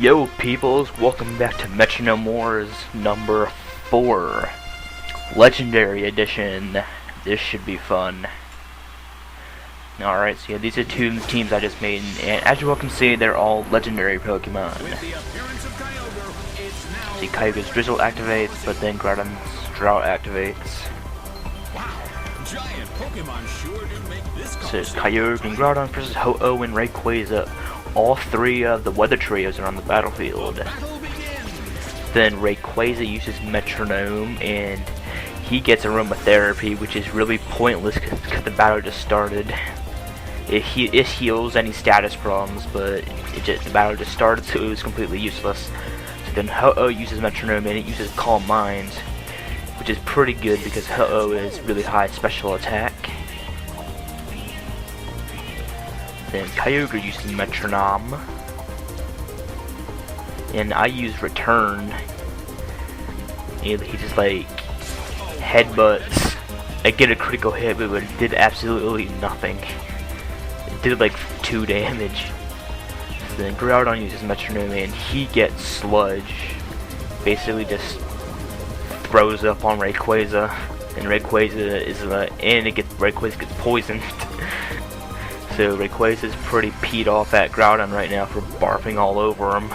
Yo peoples, welcome back to Metronome Wars number 4. Legendary Edition. This should be fun. Alright, so yeah, these are two teams I just made, and as you all can see, they're all legendary Pokemon. See, Kyogre's Drizzle activates, but then Groudon's Drought activates. So it's Kyogre and Groudon versus Ho-Oh and Rayquaza. All three of the weather trios are on the battlefield. Then Rayquaza uses Metronome, and he gets Aromatherapy, which is really pointless because the battle just started. It heals any status problems, but the battle just started, so it was completely useless. So then Ho-Oh uses Metronome, and it uses Calm Minds, which is pretty good because Ho-Oh is really high special attack. Then Kyogre uses Metronome, and I use Return, and he just like headbutts. I get a critical hit, but it did absolutely nothing. It did like 2 damage. So then Groudon uses Metronome, and he gets Sludge. Basically just throws up on Rayquaza, and Rayquaza is Rayquaza gets poisoned. So Rayquaza is pretty peed off at Groudon right now for barfing all over him.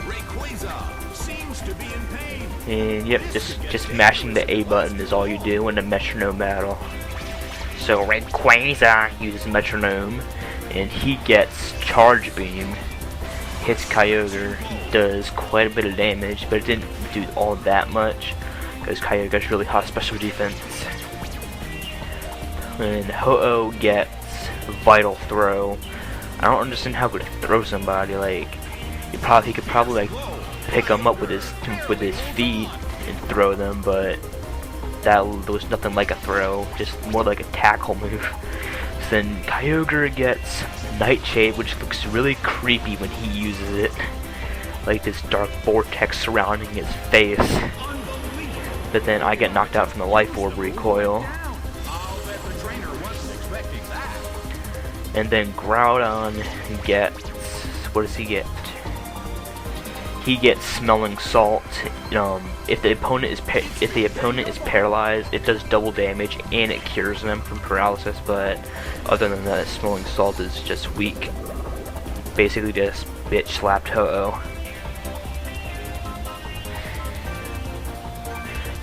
Rayquaza seems to be in pain. And yep, just mashing the A button is all you do in a Metronome battle. So Rayquaza uses Metronome, and he gets Charge Beam. Hits Kyogre. He does quite a bit of damage, but it didn't do all that much because Kyogre has really hot special defense. And Ho-Oh gets Vital Throw. I don't understand how good to throw somebody. Like, he could probably like pick them up with his feet and throw them, but that was nothing like a throw, just more like a tackle move. So then Kyogre gets Nightshade, which looks really creepy when he uses it, like this dark vortex surrounding his face. But then I get knocked out from the Life Orb recoil. And then Groudon gets, what does he get? He gets Smelling Salt. If the opponent is paralyzed, it does double damage and it cures them from paralysis. But other than that, Smelling Salt is just weak. Basically, just bitch slapped Ho-Oh.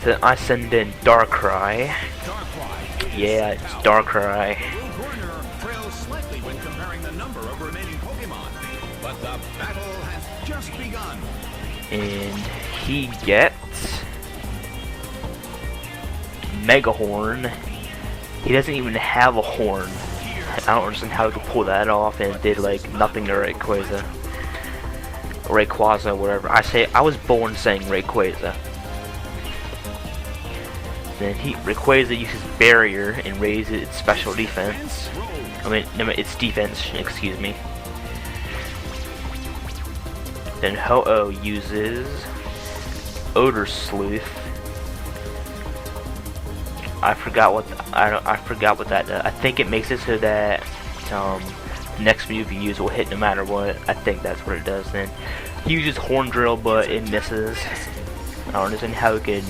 Then I send in Darkrai. Yeah, it's Darkrai. But the battle has just begun. And he gets Mega Horn. He doesn't even have a horn. I don't understand how he could pull that off, and it did like nothing to Rayquaza. Whatever. I was born saying Rayquaza. Then Rayquaza uses Barrier and raises its special defense. Its defense, excuse me. Then Ho-Oh uses Odor Sleuth. I forgot what that does. I think it makes it so that the next move you use will hit no matter what. I think that's what it does. Then he uses Horn Drill, but it misses. I don't understand how he could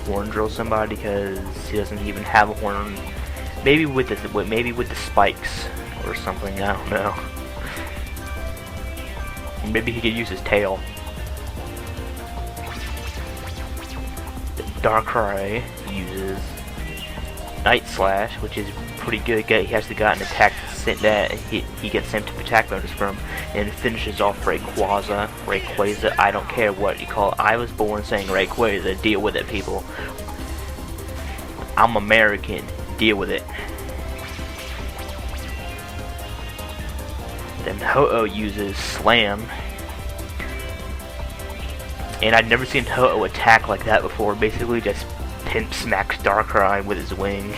Horn Drill somebody because he doesn't even have a horn. Maybe with the spikes or something. I don't know. Maybe he could use his tail. Darkrai uses Night Slash, which is pretty good. He has to got an attack that he gets sent to attack bonus from, and finishes off Rayquaza. I don't care what you call it. I was born saying Rayquaza. Deal with it, people. I'm American. Deal with it. Then Ho-Oh uses Slam. And I'd never seen Ho-Oh attack like that before. Basically just pimp smacks Darkrai with his wing.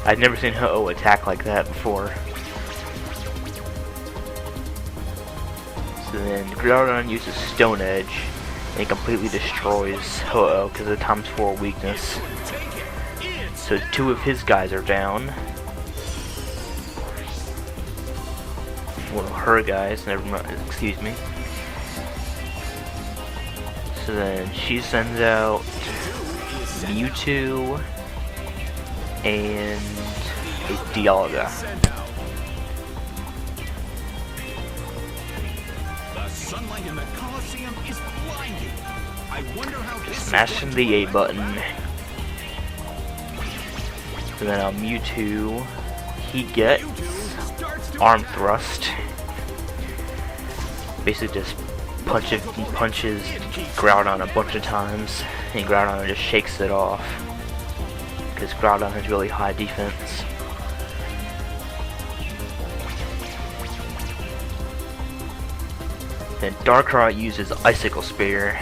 I'd never seen Ho-Oh attack like that before. So then Groudon uses Stone Edge. And it completely destroys Ho-Oh because of the ×4 weakness. So 2 of his guys are down. one of her guys, never mind, excuse me. So then she sends out Mewtwo and a Dialga. The sunlight in the Colosseum is blinding. I wonder how this is Smashing going the to A work. button. So then on Mewtwo, he gets Mewtwo starts to Arm attack. Thrust. Basically just punches Groudon a bunch of times, and Groudon just shakes it off. Because Groudon has really high defense. Then Darkrai uses Icicle Spear.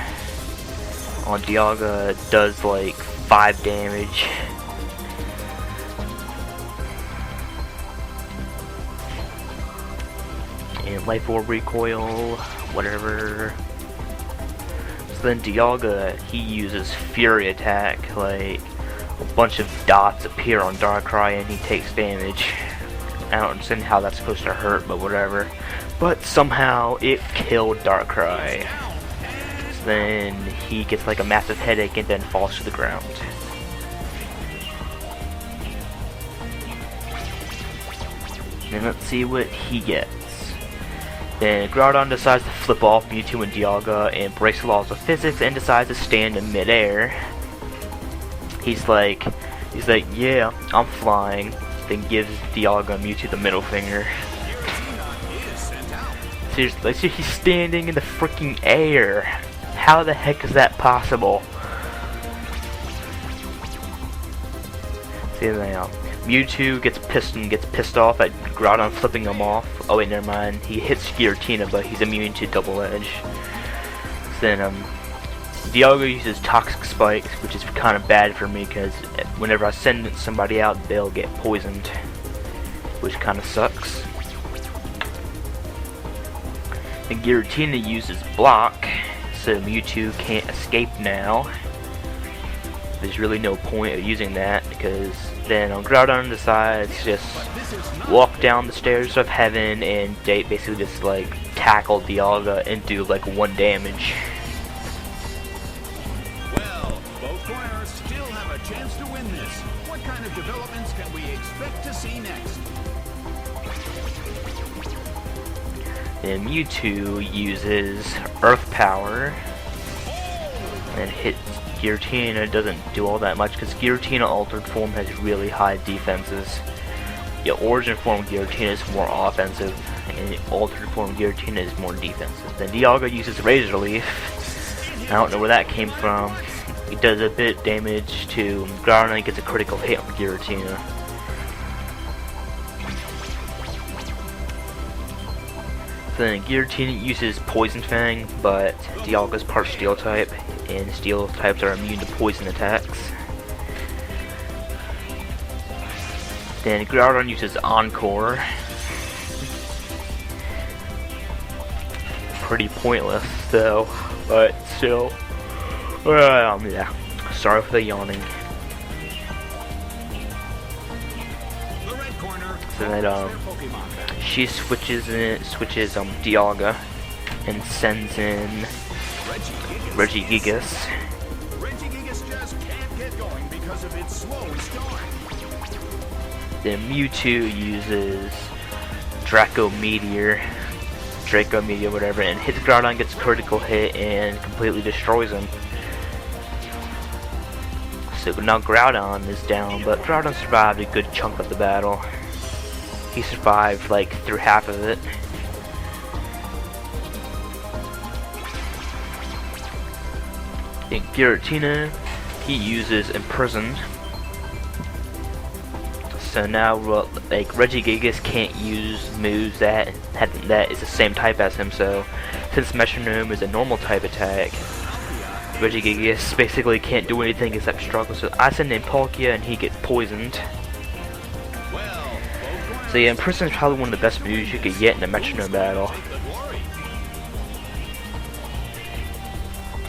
On Dialga, it does like 5 damage. And Life Orb Recoil, whatever. So then Dialga, he uses Fury Attack, like a bunch of dots appear on Darkrai and he takes damage. I don't understand how that's supposed to hurt, but whatever. But somehow it killed Darkrai. So then he gets like a massive headache and then falls to the ground. And let's see what he gets. Then Groudon decides to flip off Mewtwo and Dialga and breaks the laws of physics and decides to stand in midair. He's like, yeah, I'm flying. Then gives Dialga and Mewtwo the middle finger. Giratina is sent out. Seriously, he's standing in the freaking air. How the heck is that possible? See now, Mewtwo gets pissed off at Groudon flipping him off. Oh wait, never mind. He hits Giratina, but he's immune to Double Edge. So then Dialga uses Toxic Spikes, which is kind of bad for me because whenever I send somebody out, they'll get poisoned, which kind of sucks. And Giratina uses Block, so Mewtwo can't escape now. There's really no point of using that because then Groudon decides to just walk down the stairs of heaven and they basically just like tackle Dialga and do like 1 damage. Well, both corners still have a chance to win this. What kind of developments can we expect to see next? Then Mewtwo uses Earth Power and hits Giratina. Doesn't do all that much because Giratina Altered Form has really high defenses. Yeah, Origin Form Giratina is more offensive and Altered Form Giratina is more defensive. Then Dialga uses Razor Leaf. I don't know where that came from. It does a bit damage to Groudon and gets a critical hit on Giratina. Then Giratina uses Poison Fang, but Dialga's part Steel type, and Steel types are immune to poison attacks. Then Groudon uses Encore. Pretty pointless though, but still. Yeah. Sorry for the yawning. The red corner So then their Pokemon back. she switches Dialga and sends in Regigigas. Regigigas just can't get going because of its slow start. Then Mewtwo uses Draco Meteor, whatever, and hits Groudon, gets critical hit, and completely destroys him. So now Groudon is down, but Groudon survived a good chunk of the battle. He survived like through half of it. In Giratina, he uses Imprison. So now, like, Regigigas can't use moves that is the same type as him. So, since Metronome is a normal type attack, Regigigas basically can't do anything except struggle. So I send in Palkia and he gets poisoned. So yeah, Imprison is probably one of the best moves you could get in a Metronome battle.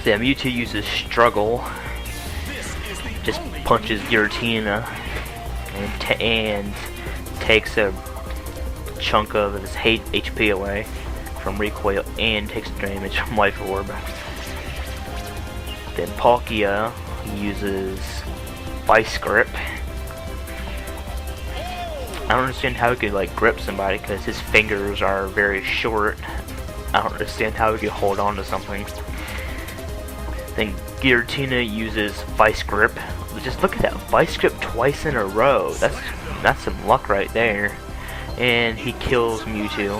So yeah, Mewtwo uses Struggle, just punches Giratina, and takes a chunk of his HP away from recoil and takes damage from Life Orb. Then Palkia uses Vice Grip. I don't understand how he could like grip somebody because his fingers are very short. I don't understand how he could hold on to something. Then Giratina uses Vice Grip. Just look at that Vice Grip twice in a row. That's some luck right there. And he kills Mewtwo.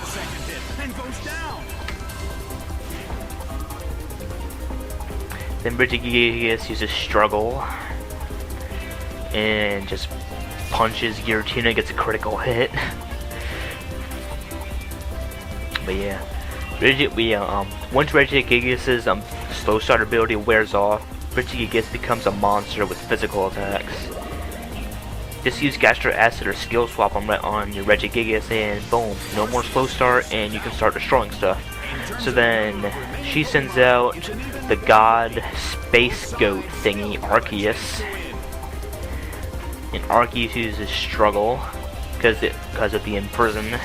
Then Regigigas uses Struggle and just punches Giratina, gets a critical hit. But yeah, once Regigigas' slow start ability wears off, Regigigas becomes a monster with physical attacks. Just use Gastric Acid or Skill Swap on your Regigigas and boom, no more slow start and you can start destroying stuff. So then she sends out the god space goat thingy, Arceus. And Arceus uses Struggle because of the Imprison.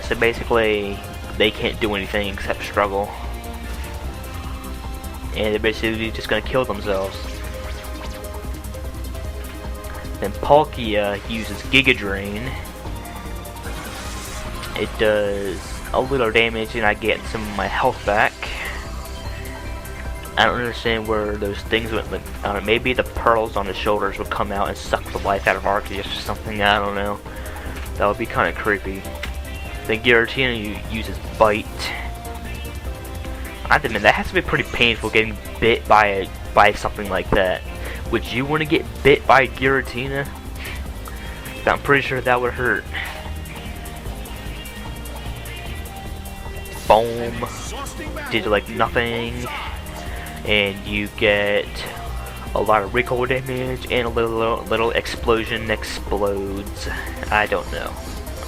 So basically they can't do anything except struggle. And they're basically just gonna kill themselves. Then Palkia uses Giga Drain. It does a little damage and I get some of my health back. I don't understand where those things went. Like, I don't know, maybe the pearls on his shoulders would come out and suck the life out of Arceus or something. I don't know. That would be kind of creepy. Then Giratina uses Bite. I have to admit, that has to be pretty painful getting bit by something like that. Would you want to get bit by Giratina? I'm pretty sure that would hurt. Boom. Did like nothing. And you get a lot of recoil damage and a little explosion explodes. I don't know.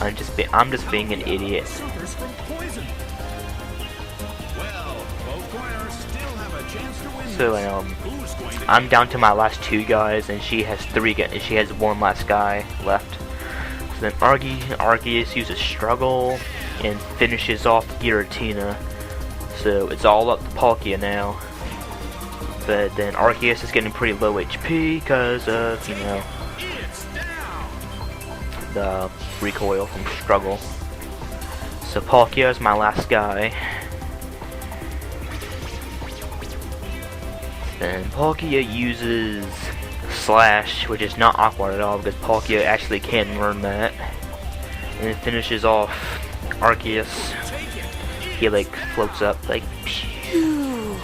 I'm just being an idiot. So I'm down to my last two guys, and she has she has one last guy left. So then Arceus uses Struggle and finishes off Giratina. So it's all up to Palkia now. But then Arceus is getting pretty low HP because of, you know, the recoil from Struggle. So Palkia is my last guy. Then Palkia uses Slash, which is not awkward at all because Palkia actually can learn that. And it finishes off Arceus. He like floats up like pew,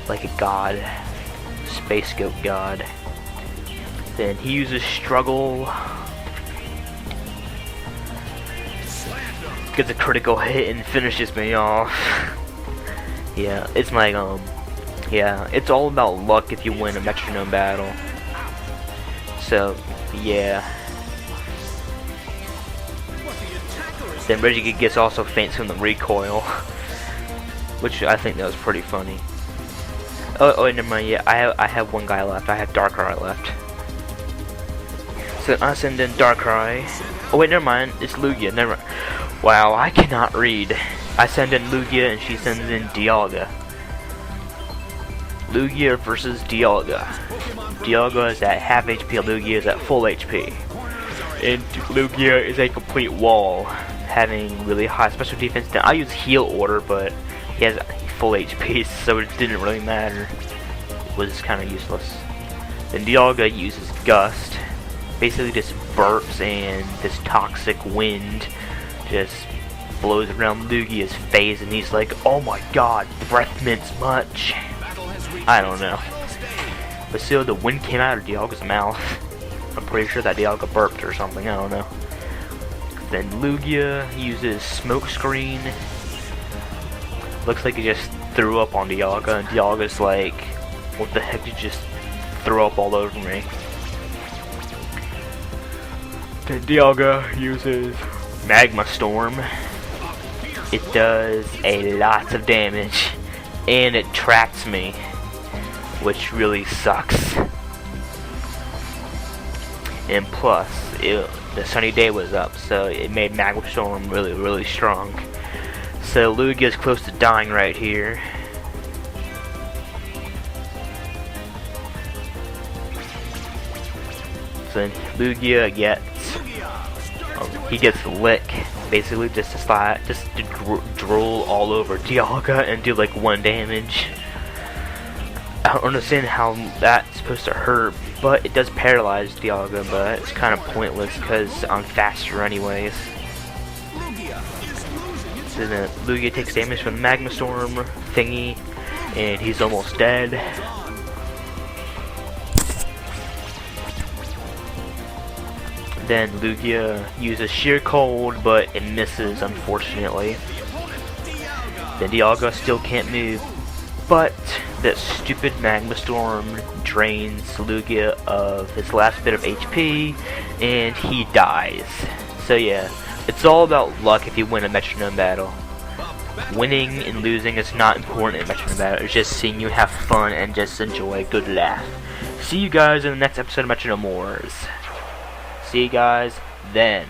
like a god, space goat god. Then he uses Struggle, gets a critical hit and finishes me off. Yeah, it's like yeah, it's all about luck if you win a Metronome battle. So yeah. Then Regigigas also faints from the recoil, which I think that was pretty funny. Oh, never mind. Yeah, I have one guy left. I have Darkrai left. So I send in Darkrai. Oh wait, never mind. It's Lugia. Never mind. Wow, I cannot read. I send in Lugia and she sends in Dialga. Lugia versus Dialga. Dialga is at half HP. Lugia is at full HP. And Lugia is a complete wall, having really high special defense. Now I use Heal Order, but he has full HP, so it didn't really matter. It was kind of useless. Then Dialga uses Gust, basically just burps and this toxic wind just blows around Lugia's face, and he's like, "Oh my God, breath mints much." I don't know, but still, the wind came out of Dialga's mouth. I'm pretty sure that Dialga burped or something. I don't know. Then Lugia uses Smoke Screen. Looks like he just threw up on Dialga, and Dialga's like, "What the heck did you just throw up all over me?" Then Dialga uses Magma Storm. It does a lot of damage, and it traps me, which really sucks. and plus the sunny day was up, so it made Magma Storm really strong. So Lugia's close to dying right here. So Lugia gets he gets Lick, basically just to drool all over Dialga and do like 1 damage. I don't understand how that's supposed to hurt, but it does paralyze Dialga, but it's kind of pointless because I'm faster anyways. So then Lugia takes damage from the Magma Storm thingy, and he's almost dead. Then Lugia uses Sheer Cold, but it misses, unfortunately. Then Dialga still can't move, but that stupid Magma Storm drains Lugia of his last bit of HP, and he dies. So yeah, it's all about luck if you win a Metronome battle. Winning and losing is not important in Metronome battle, it's just seeing you have fun and just enjoy a good laugh. See you guys in the next episode of Metronome Wars. See you guys then.